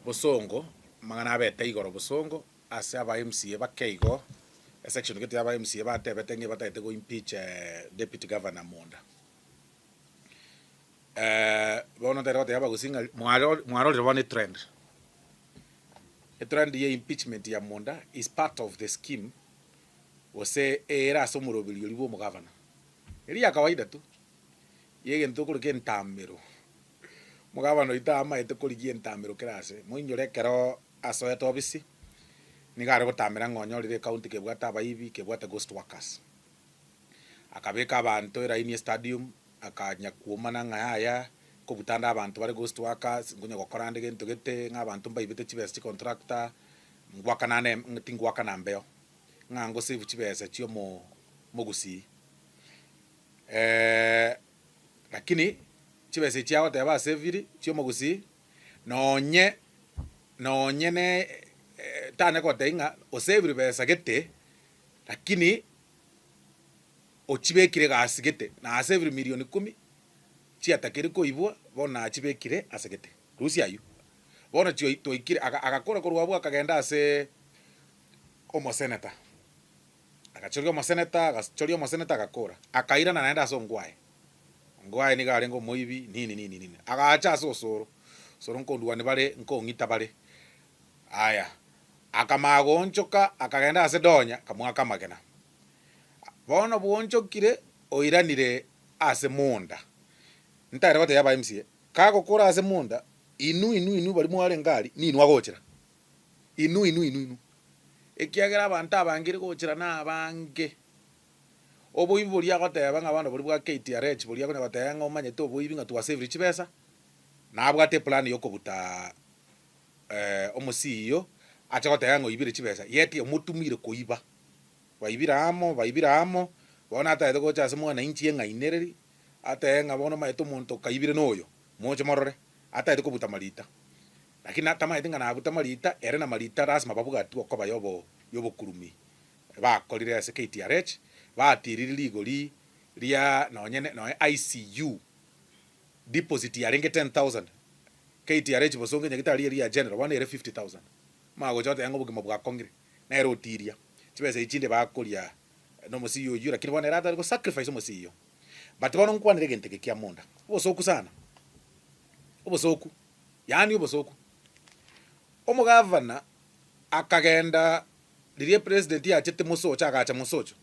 bosongo mangana abete igoro bosongo ase aba MCA bakeigo section gete aba MCA batebete nge batete go impeach deputy governor Monda bono tero te aba gusinga mwaro rwani trend. A trend ye impeachment ya Monda is part of the scheme wose era somurobili libo mu governor eri ya kawaida tu yege ntokuru ke ntamero mugabano itama etekurigie ntamero kirase muinyore kero asoya tobisi nigare gutamira ngonyorire county kebwata abayibi kebwata ghost workers akabeka abantu eraini stadium akanya kuomana ngaya kubutanda abantu bari ghost workers ngunya gokorande gento gete ng'abantu mbayibete chibese contractor ngwakanane ngtingwakana mbeo ngango save chibese chio mo Kisii lakini chibese chiao teba seviri chio mo Kisii nonye ne tane ko tenga o seviri besa gete lakini ochibekire gasigete na aseviri milioni 10 chiatakire ko ibwa bona achibekire asegete rusi ayu bona chio toikire agakora ko rwabwa akagenda ase omo senator agachorio omo senator agakora akaira na naenda aso ngwae ni gare ngo moibi nini agacha aso Osoro nkonduani bare nkongita bare aya akamagonchoka akagenda ase donya kamwaka magena bono bwonchokire oiranire ase Monda ntare bate yaba MCA kago kora ase Monda inu bari mware ngari ninu agochera inu ekiagera abantu abangire gochera na abange oboibi bori agoteba ng'abana bori bwa KTRH bori agone bataya ng'omanye to oboibi ng'a twasave chibesa nabwate plan yokobuta omusiyo acha gotaya ng'oibire chibesa yeti omutumire koiba baibira amo bona ata gocha ase mwana inchi eng'ainereri ata ng'abono maeto omonto kaibire noyo moche morore ata kobuta marita lakini atamaete ng'ana abuta marita ere na marita rasma babugati okoba yobo kurumi bakorire ase KTRH batiriri ligori ria nonye ICU deposit ya ringe 10,000 KTRH bosonge nyagitari ria general one ere 50,000 mago jote yango bugimo bwa kongire na ero tiria chibese ichinde bakoria no musiyo yura lakini bwana rata ko sacrifice musiyo but bono nkwanire gente kia Monda obosoku sana obosoku yani obosoku omugavana akagenda lirie president ya chete musocha agacha musocho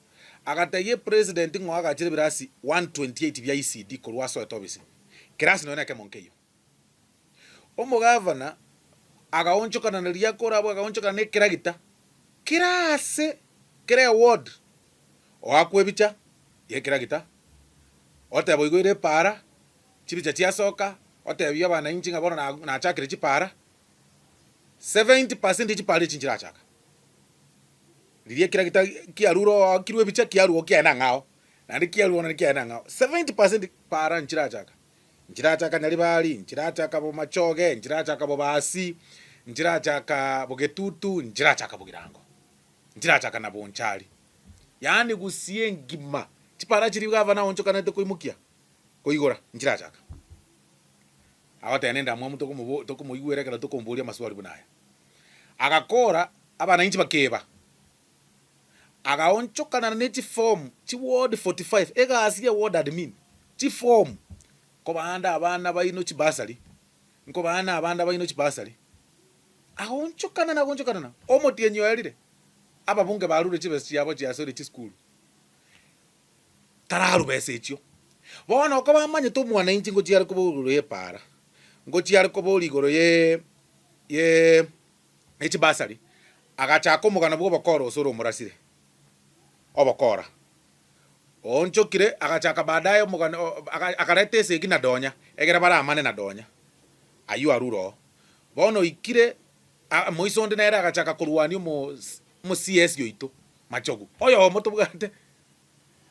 agataye president ngo agachire birasi 128 bya ECD korwaso etobisi kirasi none ke monkeyo omugavana agaonchokana na liria kora abo agaonchokana ne kiragita kirase kire award oakwebicha ye kiragita otebo igwire para chibicha chia soka otebyo bana inchi ngabona na chakire chipara 70% chipara chinjira chaka lirie kiragita kiaruro kirwe bicha kiaruo kiana ngao nandi kiaruo nandi kiana ngao 70% para nchira chaka nali bali nchira chaka bo machoge nchira chaka bo basi nchira chaka bogetutu nchira chaka bogirango nchira chaka na bonchali yani gusie ngima chipara chiri gavana onchoka nete koimukia koigora nchira chaka awata nenda mwa mutoko mubo toko muigwere kana toko mbulia maswali bunaya agakora abana inchi bakeba agaonchokana na neti form chi ward 45 ega asia ward admin chi form ko banda abana baino chibasali nko bana abanda baino chibasali agaonchokana na omotienyo yarire ababunge barure chibesi yabo chiasore chi school tararu besechio bona ko bamanye to mwana inchi ngo chiari ko bolo ye para ngo chiari ko bolo igoro ye chibasali agacha ko mugana bwo bakoro Osoro murasire obokora onchokire agachaka baadaye mugana akarete segi na donya egera bara amane na donya ayu aruro bono ikire moisonde na era agachaka kurwani mo CS yoito machogu oyo motubugate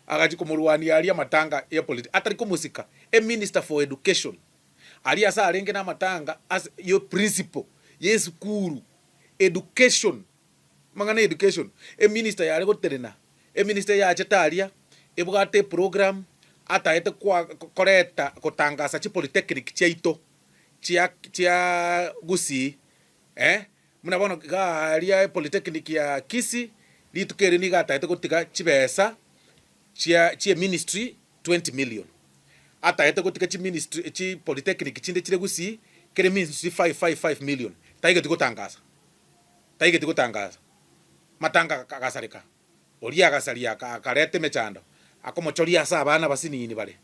agachi kumurwani aria matanga ya politics atari ko musika minister for education aria sa arenge na matanga as your principal yes kuru education mangana education minister yari goterena minister ya chetaria ebugate program ataete kwa koreta kotangasa chi polytechnic chaito chia Kisii muna bono garia polytechnic ya Kisii litukere ni gataete gutika chibesa chia ministry 20 million ataete gutika chi ministry chi polytechnic chinde chire gusi kere ministry 555 million taigete gutangaza matanga kagasarika oria gasaria akarete mechando akomochoria asa abana basinini bare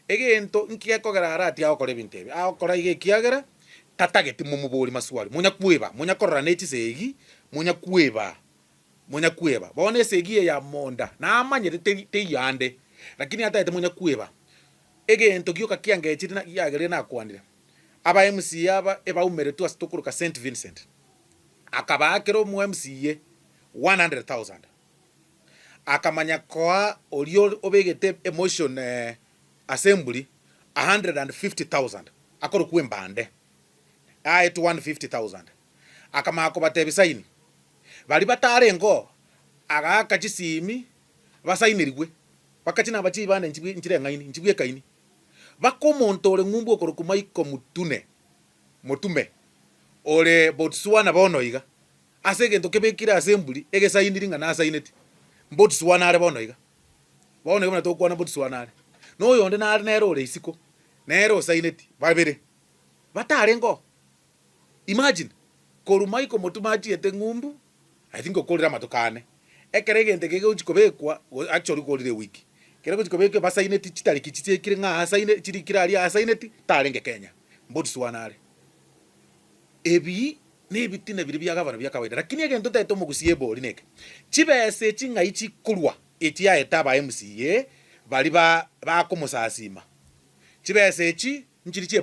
egento nkiekogera arati akore bintebe akora ige kiagera tatageti mumuburi maswali munya korora nechi segi munya kueba bone segi ya Monda na amanyete te yande lakini hata ete munya kueba egento gioka kiangechiri na yagere na kwandire aba MCA aba eba umere tu asitukuruka St Vincent akaba akero mu MCA 100,000 akamanya kwa orio obegete emotion assembly 150,000 akoro kuembande to 150,000 akamako batebisaini bali batarengo agaka chisimi basainirwe bakachina bachi bane njire ngaini njibwe kaini bakomontore ngumbu okoro kumaiko mutume ore Botswana bonoiga asegento kebekira assembly egesainiringa na saineti Botswana are bonoiga bono muna tokwana Botswana are no yonde na are nero ore isiko nero saineti babere batarengo imagine korumaiko motumaji ete ngumbu I think okolira matukane ekerege ndege uchikobekwa actually kolire wiki kerego uchikobekwa basaineti chitariki chitekire nga asaine chirikira ali asaineti tarenge Kenya Botswana are ebi nebitine biri bya gavana bya kawaida lakini egento taito mugusiye boli neke chibese chinga ichi kulwa etia etaba MCA bali ba komusasima chibese chi nchiri chie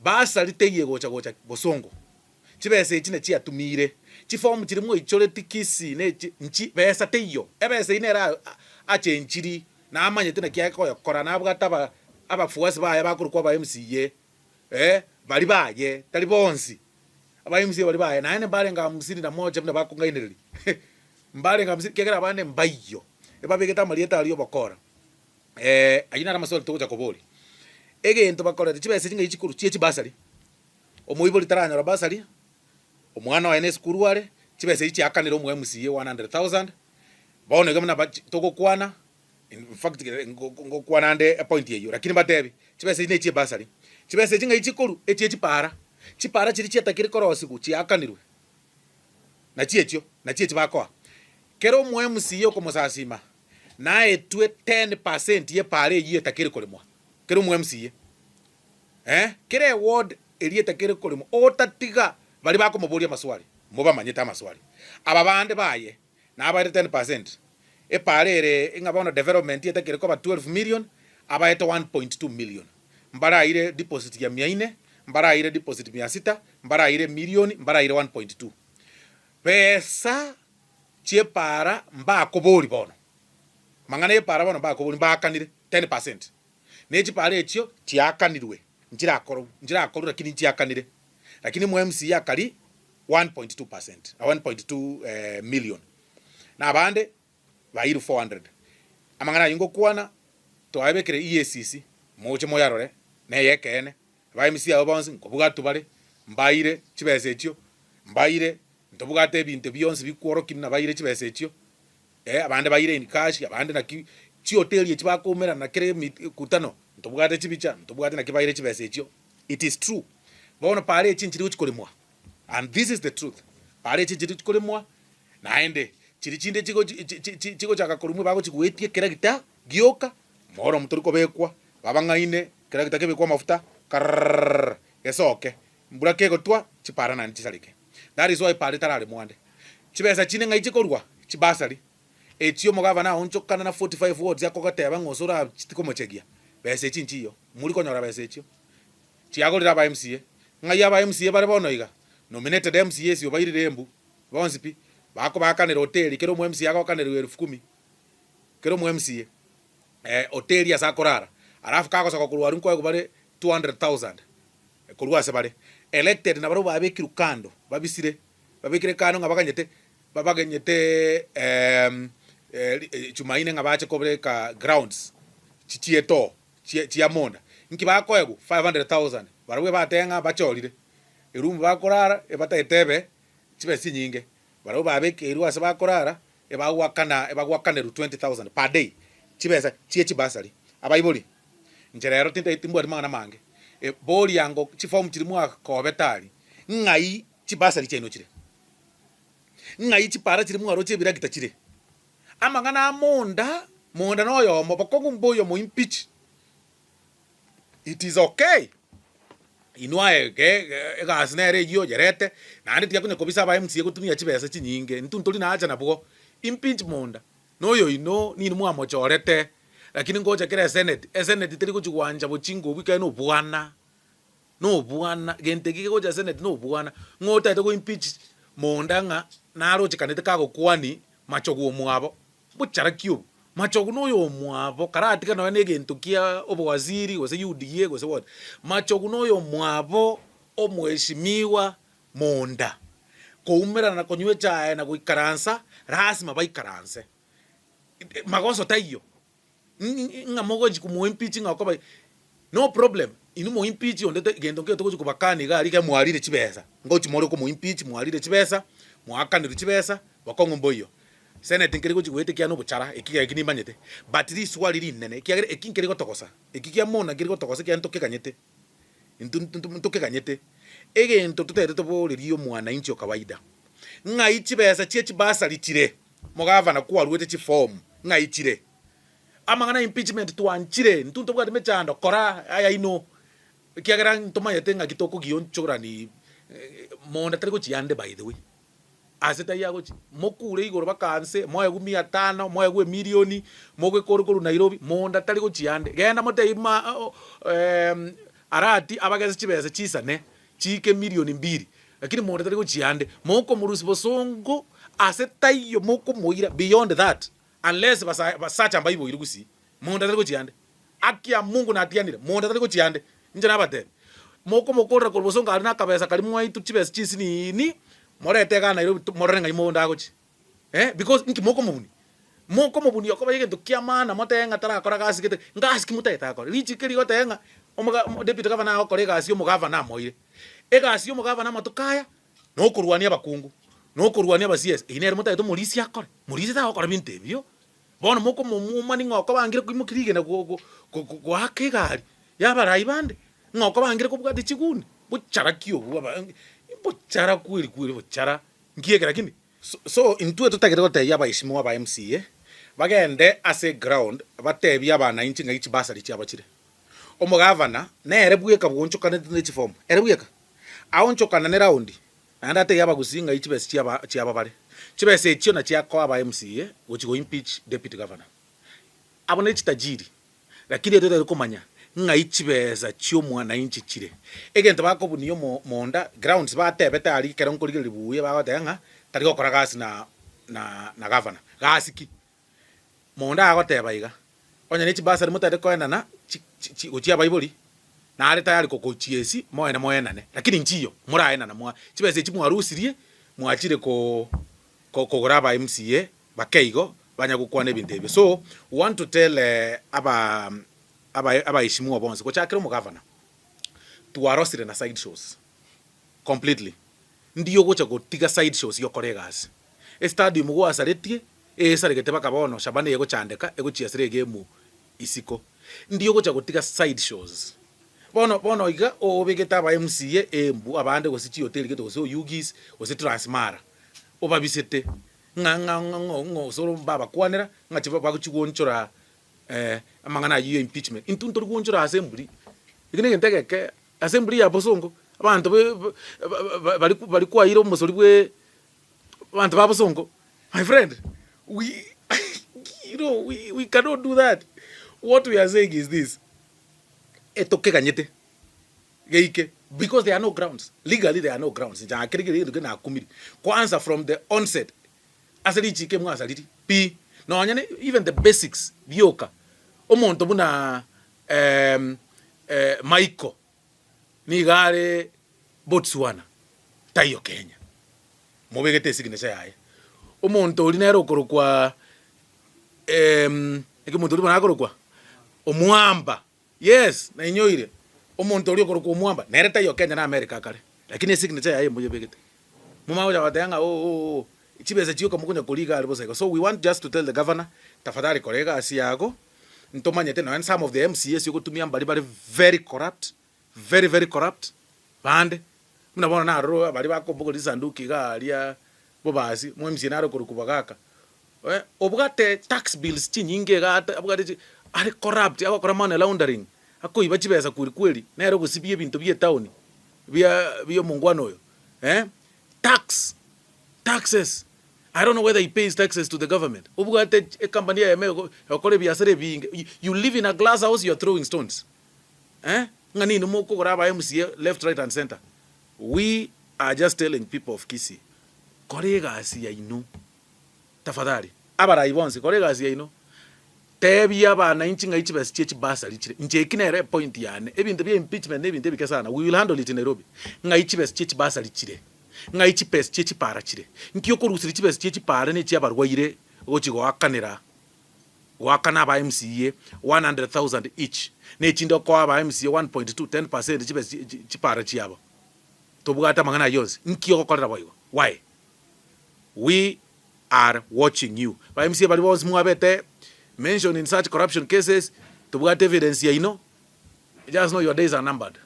basali teye gocha bosongo chibese chine chia tumire chiform chirimo ichore tikisi ne nchi besa teyo ebese inera ache nchiri na amanyete na kia kora na bwataba abafuasi baya bakurukwa ba MCA bali baye tali bonsi aba MCA bali baye na ene barenga musini na moja mna bakungainiriri mbarenga musini kegera bane mbayo ebabegeta malieta aliyo bakora ayina na masolo tuja koboli egento bakora chibese chinga ichikuru chie basari omuibo litaranya basari omwana wa NS kuruare chibese ichi akaniro mu MCA 100,000 baone gamna tokokwana in fact ngokwana ande appoint yeyo lakini batebi chibese ine chie basari chibese chinga ichikuru echi chipara chiri chiatakire korosiku chiakanirwe na chiechio bakwa kero mu MCA komosasima na etwe 10% ye pare ye takire kolimwa kero mu MCA kere ward elieta kere kolimo otatiga bali bako mobolia maswali moba manyeta maswali aba bande baye na aba 10% epalere ingabona development yeta kere ko 12 million aba eto 1.2 million mbara ile deposit ya 400 mbara ile deposit 600 mbara ile million mbara ile 1.2 pesa chie para mba koboli bono mangane para bono mba koboli mba kanire 10% nechi pale echio chiakanirwe njira akoro lakini chiakanire lakini mu MCA akali 1.2% 1.2 million na bande bairu 400 amangana yingo kwana to abekere EACC moche moyarore na yekene ba MCA obonsi ngobuga tubare mbaire chibese echio mbaire ntobuga te binte byonse bikworo kimna baire chibese echio abande baire in cash abande na chi hotel ye chibakomera na kere kutano ntobugate chibicha ntobugate na kibaire chibese echio it is true bona pare chinchiri uchikolimwa and this is the truth pare chinchiri uchikolimwa naende chiri chinde chiko chakakolumwe bako chikuetie kera gita gioka moro muturiko bekwa babangaine kera gita kebekwa mafuta kar esoke mbura kego twa chipara na nchisalike that is why pare tarale mwande chibesa chine ngai chikorwa chibasari echio mogavana onchokana na 45 words yakokateba ngosora chitiko mochegia bese chinchiyo muri konyora bese echio chiagorira ba MCA ngai aba MCA bare bonoiga nominated MCA sio bairire embu bonsipi bako bakanira hotel kero mu MCA akokanira 10,000 kero mu MCA hotel ya sakorara alafu kakosa kokulwa rinko bare 200,000 kulwa se bare elected na baro babekiru kando babisire babekire kando ngabakanyete chumaine ngabache kobreka grounds chichieto chia Monda nkibakoego 500,000 barwe batenga bachorire erumu bakorara ebatayetebe chibesi nyinge barwe babeke irwa ase bakorara ebagwakaneru 20,000 per day chibesa chiechi basari abaibori njerero tinte timbwari mangana mange bori yango chifomu chiri mwaka kobetari ngai chibasari cheno chire ngai chipara chiri mwaro chebira kitachire amangana Monda no yomo bakongu mboyo mo impeach. It is okay inwa egasnere yo jerete na ndi yakune kobisa ba MCA gutumia chibesa chinyinge ntuntuli na acha nabwo impeach Monda noyo ino ni mwa chorete lakini ngoja kire senate tiri kuchigwanja buchingo bwika no bwana gente kikoja senate no bwana ngota ito impeach Monda nga naro chikanete kago kwani machogu mwabo buchara kyo machogu noyo mwabo karati kana ne gento kia obwaziri gose UDA gose what machogu noyo mwabo omweshimiwa Monda koumera na konywe chae na kuikaransa rasima baikaranse magoso tayo ngamogo jikumu impeach ngakoba no problem inu mo impeach ondete gendo nke tokuju kubakani gari ke mwalire chibesa ngochi moro ko mo impeach mwalire chibesa mwakanire chibesa bakongo mboyo senate nkiri kuchigwete kia no buchara ekiga ekini manyete but this wali nene kiagere ekinkiri gotokosa ekikia mona ngiri gotokosa kia ntoke kanyete ntoke kanyete egento tutete toboririo mwana inchi kawaida ngai chibesa chiechi basa litire mogava na kwa ruwete chi form ngai chire amangana impeachment twanchire ntunto bwa mechando kora aya ino kiagera ntoma yetenga kitoko gionchora ni Monda tari kuchiande by the way aseta yago mokure igoro bakanse moya gu 500 moya gu milioni mogwe korokoro Nairobi Monda tari kuchiande genda mote ima arati abageze chibese chisane chike milioni 2 lakini Monda tari kuchiande moko murusi bosongo aseta iyo moko moira beyond that unless basacha mbayibo irugusi Monda tari kuchiande akia Mungu na atianire Monda tari kuchiande nje nabate moko mokora kolbosonga ari nakabesa kali mwaitu chibese chisini ni morete ga Nairobi morenga Monda agochi because nki moko mubuni yakoba yegento kiamana motenga tara akora gasikete ngasiki muteta akora lichikeri gotenga omuga deputy governor akore gasi omugava na moire egasi omugava na matukaya no kurwania bakungu no kurwania ba CS inere muteta mulisi akore mulisi ta akora bintebyo bono moko mumani ngoko bangire kwimukirige na go hakegari yaba raibande ngoko bangire kubwati chiguni buchara kyo buchara kwiri buchara ngiegera kini so intue tutagire gote yaba ishimwa ba MCA bagende ase ground batebya abana inchi ngichi basari cyabakire omugavana nere bweka bwonchokane n'iki form ere bweka awonchokana ne round anda te yaba gusinga ichi besi cyaba bare chibese ekyo na cyako aba MCA gochigo impeach deputy governor abone chitajiri lakini eto kumanya nga ichibeza chyo mwana inchi chire egento bako buniyo Monda grounds batebeta ari kera nkorigere libuye bagotenga tari gokora gasi na governor gasiki Monda agoteba iga onya ne chibasa mutade koenda na gochia baiboli na ari tayari kokochiesi moenane lakini nchiyo muraena na mwa chibese chimu arusirie mwachire ko graba MCA bakeigo banya gukwane bintebe so we want to tell aba ishimu bonse ko chakira mu governor to arosire na side shows completely ndiyo gocha gotiga side shows yo koregas stadium go asaretie saregete bakabono shabane yego chandeka ego chiasire game isiko ndiyo gocha gotiga side shows bono iga obegeta aba MCA embu abande go siti hotel geto so yugis go siti transmara obabisete ngo solo baba kwanera ngachiba bakuchigonchora amangana yiyo impeachment intunto rwonjora assembly igine gentegeke assembly ya bosongo abantu bari kwayira umusori bwe abantu babosongo my friend we cannot do that. What we are saying is this etoke ganyete geike because there are no grounds legally, there are no grounds ja kirigiri na akumiri kwanza from the onset asali chike mwa asali p no anyane even the basics bioka omonto buna Michael ni gare Botswana tayo Kenya mobegete signature yaye omonto uri nero korokwa eke muntu uri nero korokwa omwamba yes na inyoire omonto ori okoro kumwamba nereta yo Kenya na America kare lakini signature yaye muje begete muma oja watanga chibese chiuka mukunya koliga ali boseko. So we want just to tell the governor tafadhali korega asiago ntomanyete no, and some of the MCAs yogotumia bari very corrupt, very corrupt bande muna bona na ro bari bakombogo lisanduki galia bobasi mu MCA naro kurukubagaka obugate tax bills chinyinge gata obugate ari corrupt akora money laundering akoiba chibesa kweli nero gusibie bintu bie town bia mungwano yo taxes. I don't know whether he pays taxes to the government. Obugate a company okore biasere binge. You live in a glass house, you're throwing stones. Ngani no moko graba MCA left, right and center. We are just telling people of Kisii, korega asiya ino tafadhali abara ibonse korega asiya ino tebi abana inchinga ichibes chechi basa lichire nje kinere point yane ebintu bya impeachment nebintu bikasana. We will handle it in Nairobi. Nga ichibes chechi basa lichire nga ichipes chechi para chire nkiyo korusiri chibes chechi para ne chiabarwaire gochigo akanira wakana ba MCA 100,000 each ne chindo kwa ba MCA 1.2 10% chibes chipara chiabo tobugata mangana yose nkiyo kokorera boyo. Why? We are watching you. Ba MCA bali boss muabete mention in such corruption cases tobugata evidence ya ino. Just know your days are numbered.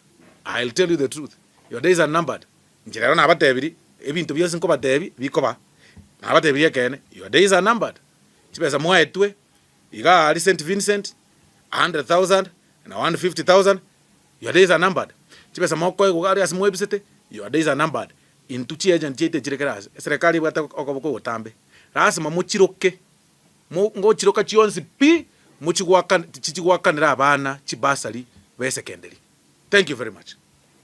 I'll tell you the truth, your days are numbered. Njira na abatebiri ebintu byose nko batebi bikoba na abatebiri ekene your days are numbered. Chibesa mwa etwe iga ali St Vincent 100,000 na 150,000 your days are numbered. Chibesa moko ego ali asimo website your days are numbered. Intuchi agent jete jirekera serikali bata okoboko otambe rasima muchiroke ngo chiroka chionsi pi muchigwaka chichigwakanira abana chibasari be secondary. Thank you very much.